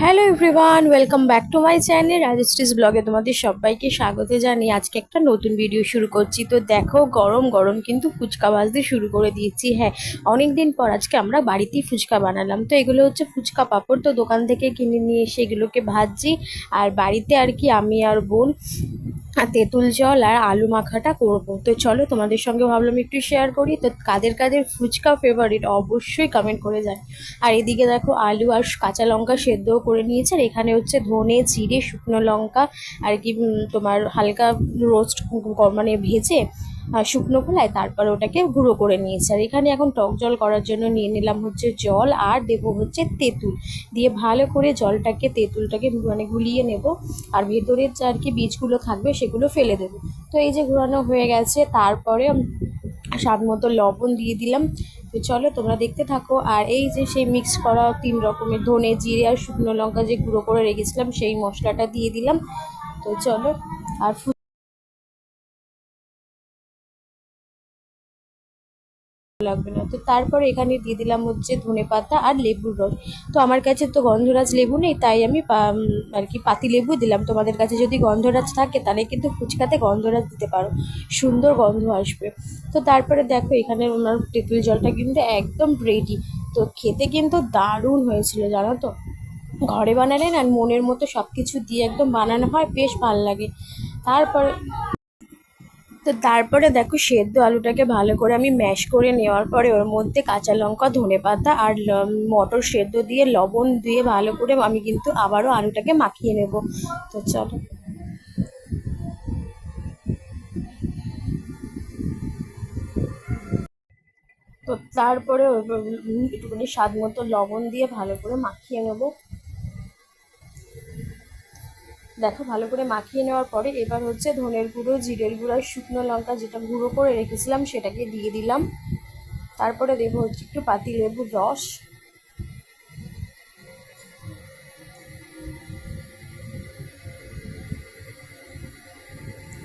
Hello everyone, welcome back to my channel Rajshree's ব্লগে তোমাদের সবাইকে স্বাগত জানিয়ে আজকে একটা নতুন ভিডিও শুরু করছি। তো দেখো, গরম গরম কিন্তু ফুচকা ভাজতে শুরু করে দিয়েছি। হ্যাঁ, অনেক দিন পর আজকে আমরা বাড়িতেই ফুচকা বানালাম। তো এগুলো হচ্ছে ফুচকা পাঁপড়, তো দোকান থেকে কিনে নিয়ে এসে এগুলোকে ভাজছি। আর বাড়িতে আর কি আমি আর বোন আর তেঁতুল জল আর আলু মাখাটা করবো। তো চলো তোমাদের সঙ্গে ভাবলাম একটু শেয়ার করি। তো কাদের কাদের ফুচকা ফেভারিট অবশ্যই কমেন্ট করে যায়। আর এদিকে দেখো, আলু আর কাঁচা লঙ্কা সেদ্ধও করে নিয়েছে। আর এখানে হচ্ছে ধনে জিরে শুকনো লঙ্কা আর কি তোমার হালকা রোস্ট মানে ভেজে শুকনো খোলায় তারপর ওটাকে গুঁড়ো করে নিয়েছে। আর এখানে এখন টক জল করার জন্য নিয়ে নিলাম হচ্ছে জল, আর দেবো হচ্ছে তেঁতুল দিয়ে ভালো করে জলটাকে তেঁতুলটাকে মানে গুলিয়ে নেব। আর ভেতরের যে আর কি বীজগুলো থাকবে সেগুলো ফেলে দেবো। তো এই যে ঘোরানো হয়ে গেছে, তারপরে স্বাদ মতো লবণ দিয়ে দিলাম। তো চলো তোমরা দেখতে থাকো। আর এই যে সেই মিক্স করা 3 রকমের ধনে জিরে আর শুকনো লঙ্কা যে গুঁড়ো করে রেখেছিলাম সেই মশলাটা দিয়ে দিলাম। তো চলো, আর লাগবে না। তো তারপরে এখানে দিয়ে দিলাম হচ্ছে ধনেপাতা আর লেবুর রস। তো আমার কাছে তো গন্ধরাজ লেবু নেই, তাই আমি আর কি পাতি লেবু দিলাম। তোমাদের কাছে যদি গন্ধরাজ থাকে তাহলে কিন্তু ফুচকাতে গন্ধরাজ দিতে পারো, সুন্দর গন্ধ আসবে। তো তারপরে দেখো, এখানে আমার তেঁতুল জলটা কিন্তু একদম রেডি। তো খেতে কিন্তু দারুণ হয়েছিল জানো তো। ঘরে বানালে না মনের মতো সব কিছু দিয়ে একদম বানানো হয়, বেশ ভালো লাগে। তারপরে তারপরে দেখো, সেদ্ধ আলুটাকে ভালো করে আমি ম্যাশ করে নেওয়ার পরে ওর মধ্যে কাঁচা লঙ্কা ধনেপাতা আর মটর সেদ্ধ দিয়ে লবণ দিয়ে ভালো করে আমি কিন্তু আবারও আলুটাকে মাখিয়ে নেব। তো চলো। তো তারপরে একটুখানি স্বাদ মতো লবণ দিয়ে ভালো করে মাখিয়ে নেব। দেখো, ভালো করে মাখিয়ে নেওয়ার পরে এবার হচ্ছে ধনের গুঁড়ো জিরের গুঁড়ো আর শুকনো লঙ্কা যেটা গুঁড়ো করে রেখেছিলাম সেটাকে দিয়ে দিলাম। তারপরে দেবো হচ্ছে একটু পাতি লেবুর রস।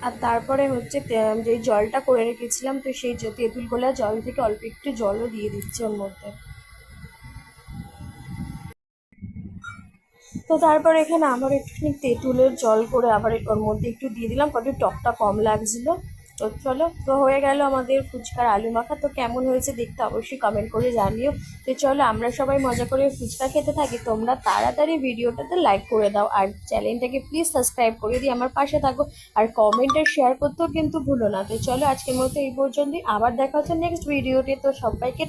আর তারপরে হচ্ছে যে জলটা করে রেখেছিলাম, তো সেই তেঁতুল গোলা জল থেকে অল্প একটু জলও দিয়ে দিচ্ছি ওর মধ্যে। তো তারপরে এখানে আবার একটুখানি তেঁতুলের জল করে আবার ওর মধ্যে একটু দিয়ে দিলাম, কারণ টকটা কম লাগছিল। তো চলো, তো হয়ে গেল আমাদের ফুচকার আলু মাখা। তো কেমন হয়েছে দেখতে অবশ্যই কমেন্ট করে জানিও। তো চলো, আমরা সবাই মজা করে ফুচকা খেতে থাকি। তোমরা তাড়াতাড়ি ভিডিওটাতে লাইক করে দাও আর চ্যানেলটাকে প্লিজ সাবস্ক্রাইব করে দিয়ে আমার পাশে থাকো। আর কমেন্ট আর শেয়ার করতেও কিন্তু ভুলো না। তো চলো, আজকের মতো এই পর্যন্তই। আবার দেখা হচ্ছে নেক্সট ভিডিওতে। তো সবাইকে